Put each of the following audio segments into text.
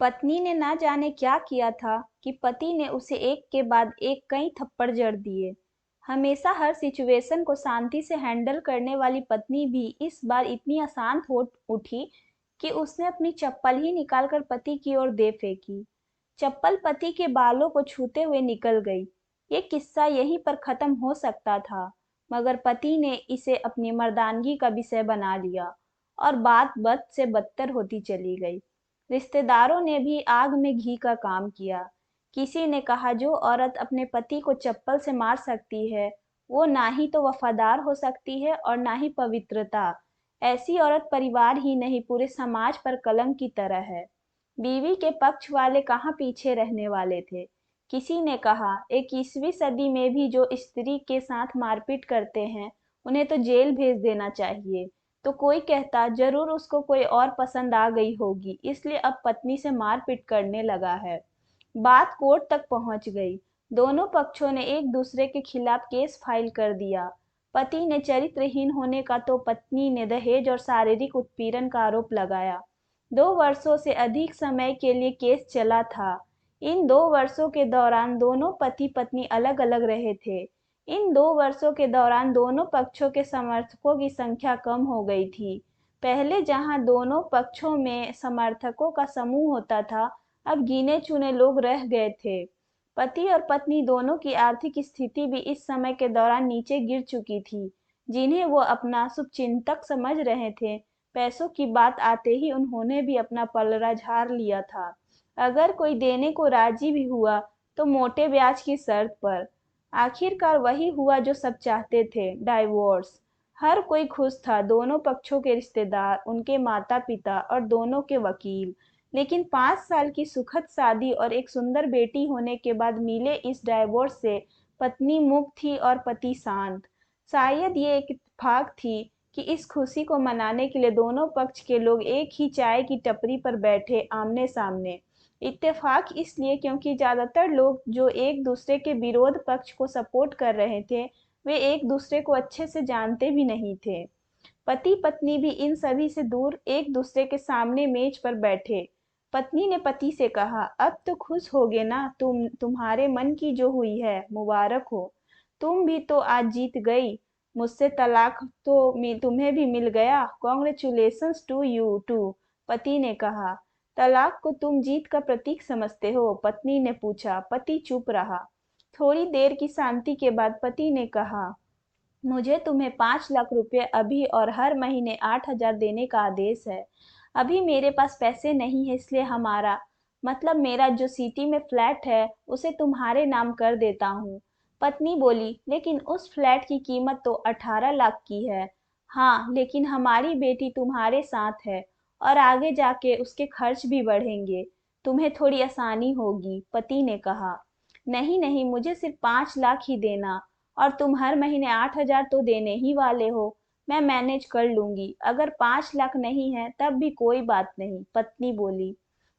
पत्नी ने ना जाने क्या किया था कि पति ने उसे एक के बाद एक कई थप्पड़ जड़ दिए। हमेशा हर सिचुएशन को शांति से हैंडल करने वाली पत्नी भी इस बार इतनी अशांत हो उठी कि उसने अपनी चप्पल ही निकालकर पति की ओर दे फेंकी। चप्पल पति के बालों को छूते हुए निकल गई। ये किस्सा यहीं पर खत्म हो सकता था, मगर पति ने इसे अपनी मर्दानगी का विषय बना लिया और बात बद से बदतर होती चली गई। रिश्तेदारों ने भी आग में घी का काम किया। किसी ने कहा जो औरत अपने पति को चप्पल से मार सकती है, वो ना ही तो वफादार हो सकती है और ना ही पवित्रता। ऐसी औरत परिवार ही नहीं पूरे समाज पर कलंक की तरह है। बीवी के पक्ष वाले कहाँ पीछे रहने वाले थे। किसी ने कहा 21वीं सदी में भी जो स्त्री के साथ मारपीट करते हैं उन्हें तो जेल भेज देना चाहिए। तो कोई कहता जरूर उसको कोई और पसंद आ गई होगी, इसलिए अब पत्नी से मारपीट करने लगा है। बात कोर्ट तक पहुंच गई। दोनों पक्षों ने एक दूसरे के खिलाफ केस फाइल कर दिया। पति ने चरित्रहीन होने का तो पत्नी ने दहेज और शारीरिक उत्पीड़न का आरोप लगाया। 2 वर्षों से अधिक समय के लिए केस चला था। इन 2 वर्षों के दौरान दोनों पति पत्नी अलग अलग रहे थे। इन 2 वर्षों के दौरान दोनों पक्षों के समर्थकों की संख्या कम हो गई थी। पहले जहां दोनों पक्षों में समर्थकों का समूह होता था, अब गिने चुने लोग रह गए थे। पति और पत्नी दोनों की आर्थिक स्थिति भी इस समय के दौरान नीचे गिर चुकी थी। जिन्हें वो अपना शुभचिंतक समझ रहे थे, पैसों की बात आते ही उन्होंने भी अपना पलड़ा झाड़ लिया था। अगर कोई देने को राजी भी हुआ तो मोटे ब्याज की शर्त पर। आखिरकार वही हुआ जो सब चाहते थे, डाइवोर्स। हर कोई खुश था, दोनों पक्षों के रिश्तेदार, उनके माता पिता और दोनों के वकील। लेकिन 5 साल की सुखद शादी और एक सुंदर बेटी होने के बाद मिले इस डाइवोर्स से पत्नी मुक्त थी और पति शांत। शायद ये एक इत्तेफाक थी कि इस खुशी को मनाने के लिए दोनों पक्ष के लोग एक ही चाय की टपरी पर बैठे आमने सामने। इत्तेफाक इसलिए क्योंकि ज्यादातर लोग जो एक दूसरे के विरोध पक्ष को सपोर्ट कर रहे थे, वे एक दूसरे को अच्छे से जानते भी नहीं थे। पति पत्नी भी इन सभी से दूर एक दूसरे के सामने मेज पर बैठे। पत्नी ने पति से कहा, अब तो खुश होगे ना, तुम्हारे मन की जो हुई है मुबारक हो। तुम भी तो आज जीत गई। मुझसे तलाक तो तुम्हें भी मिल गया। Congratulations to you too. पति ने कहा। तलाक को तुम जीत का प्रतीक समझते हो? पत्नी ने पूछा। पति चुप रहा। थोड़ी देर की शांति के बाद पति ने कहा, मुझे तुम्हें 5 लाख रुपए अभी और हर महीने 8 हजार देने का आदेश है। अभी मेरे पास पैसे नहीं है, इसलिए हमारा मतलब मेरा जो सिटी में फ्लैट है उसे तुम्हारे नाम कर देता हूँ। पत्नी बोली, लेकिन उस फ्लैट की कीमत तो 18 लाख की है। हाँ, लेकिन हमारी बेटी तुम्हारे साथ है और आगे जाके उसके खर्च भी बढ़ेंगे। तुम्हें थोड़ी आसानी होगी। पति ने कहा, नहीं नहीं, मुझे सिर्फ 5 लाख ही देना, और तुम हर महीने 8 हजार तो देने ही वाले हो। मैं मैनेज कर लूंगी। अगर 5 लाख नहीं है तब भी कोई बात नहीं। पत्नी बोली।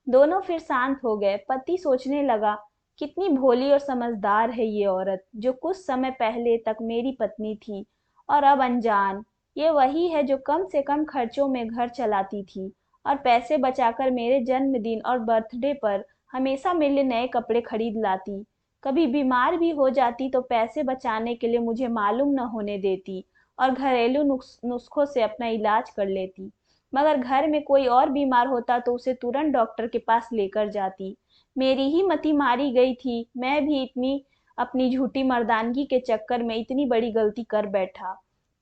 दोनों फिर शांत हो गए। पति सोचने लगा, कितनी भोली और समझदार है ये औरत, जो कुछ समय पहले तक मेरी पत्नी थी और अब अनजान। ये वही है जो कम से कम खर्चों में घर चलाती थी और पैसे बचाकर मेरे जन्मदिन और बर्थडे पर हमेशा मेरे लिए नए कपड़े खरीद लाती। कभी बीमार भी हो जाती तो पैसे बचाने के लिए मुझे मालूम न होने देती और घरेलू नुस्खों से अपना इलाज कर लेती। मगर घर में कोई और बीमार होता तो उसे तुरंत डॉक्टर के पास लेकर जाती। मेरी ही मति मारी गई थी। मैं भी इतनी अपनी झूठी मर्दानगी के चक्कर में इतनी बड़ी गलती कर बैठा।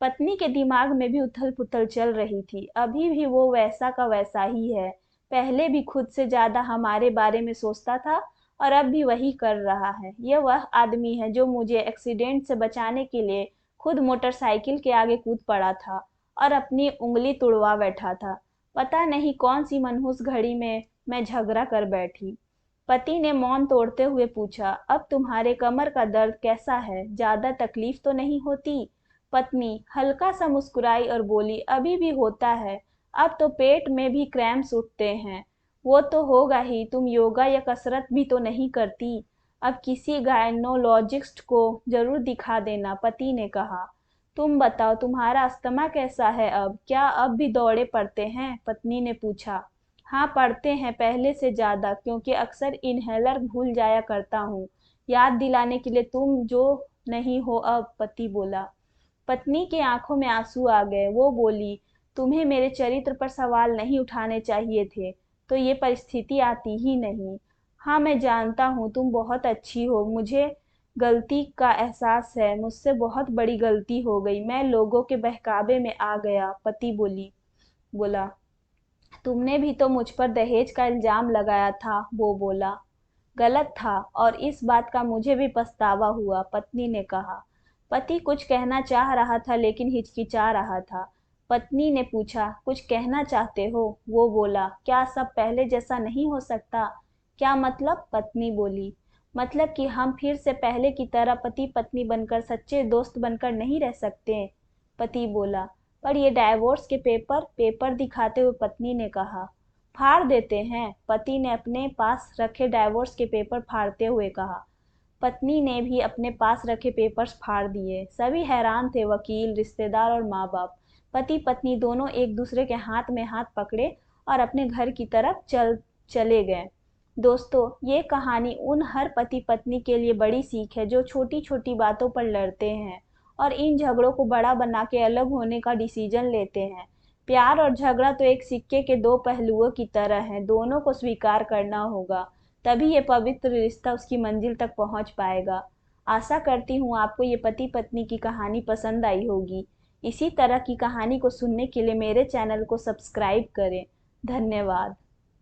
पत्नी के दिमाग में भी उथल पुथल चल रही थी। अभी भी वो वैसा का वैसा ही है। पहले भी खुद से ज्यादा हमारे बारे में सोचता था और अब भी वही कर रहा है। यह वह आदमी है जो मुझे एक्सीडेंट से बचाने के लिए खुद मोटरसाइकिल के आगे कूद पड़ा था और अपनी उंगली तुड़वा बैठा था। पता नहीं कौन सी मनहूस घड़ी में मैं झगड़ा कर बैठी। पति ने मौन तोड़ते हुए पूछा, अब तुम्हारे कमर का दर्द कैसा है? ज्यादा तकलीफ तो नहीं होती? पत्नी हल्का सा मुस्कुराई और बोली, अभी भी होता है। अब तो पेट में भी क्रैम्प्स उठते हैं। वो तो होगा ही। तुम योगा या कसरत भी तो नहीं करती। अब किसी गायनोलॉजिस्ट को जरूर दिखा देना। पति ने कहा। तुम बताओ, तुम्हारा अस्थमा कैसा है अब? क्या अब भी दौरे पड़ते हैं? पत्नी ने पूछा। हाँ, पढ़ते हैं पहले से ज़्यादा, क्योंकि अक्सर इन्हेलर भूल जाया करता हूँ। याद दिलाने के लिए तुम जो नहीं हो अब, पति बोला। पत्नी की आंखों में आंसू आ गए। वो बोली, तुम्हें मेरे चरित्र पर सवाल नहीं उठाने चाहिए थे, तो ये परिस्थिति आती ही नहीं। हाँ, मैं जानता हूँ तुम बहुत अच्छी हो। मुझे गलती का एहसास है। मुझसे बहुत बड़ी गलती हो गई। मैं लोगों के बहकावे में आ गया, पति बोला। तुमने भी तो मुझ पर दहेज का इल्जाम लगाया था, वो बोला। गलत था, और इस बात का मुझे भी पछतावा हुआ, पत्नी ने कहा। पति कुछ कहना चाह रहा था लेकिन हिचकिचा रहा था। पत्नी ने पूछा, कुछ कहना चाहते हो? वो बोला, क्या सब पहले जैसा नहीं हो सकता? क्या मतलब? पत्नी बोली। मतलब कि हम फिर से पहले की तरह पति पत्नी बनकर सच्चे दोस्त बनकर नहीं रह सकते? पति बोला। पर ये डाइवोर्स के पेपर दिखाते हुए पत्नी ने कहा। फाड़ देते हैं, पति ने अपने पास रखे डाइवोर्स के पेपर फाड़ते हुए कहा। पत्नी ने भी अपने पास रखे पेपर्स फाड़ दिए। सभी हैरान थे, वकील, रिश्तेदार और माँ बाप। पति पत्नी दोनों एक दूसरे के हाथ में हाथ पकड़े और अपने घर की तरफ चले गए। दोस्तों, ये कहानी उन हर पति पत्नी के लिए बड़ी सीख है जो छोटी छोटी बातों पर लड़ते हैं और इन झगड़ों को बड़ा बना के अलग होने का डिसीजन लेते हैं। प्यार और झगड़ा तो एक सिक्के के दो पहलुओं की तरह हैं, दोनों को स्वीकार करना होगा, तभी ये पवित्र रिश्ता उसकी मंजिल तक पहुंच पाएगा। आशा करती हूँ आपको ये पति पत्नी की कहानी पसंद आई होगी। इसी तरह की कहानी को सुनने के लिए मेरे चैनल को सब्सक्राइब करें। धन्यवाद।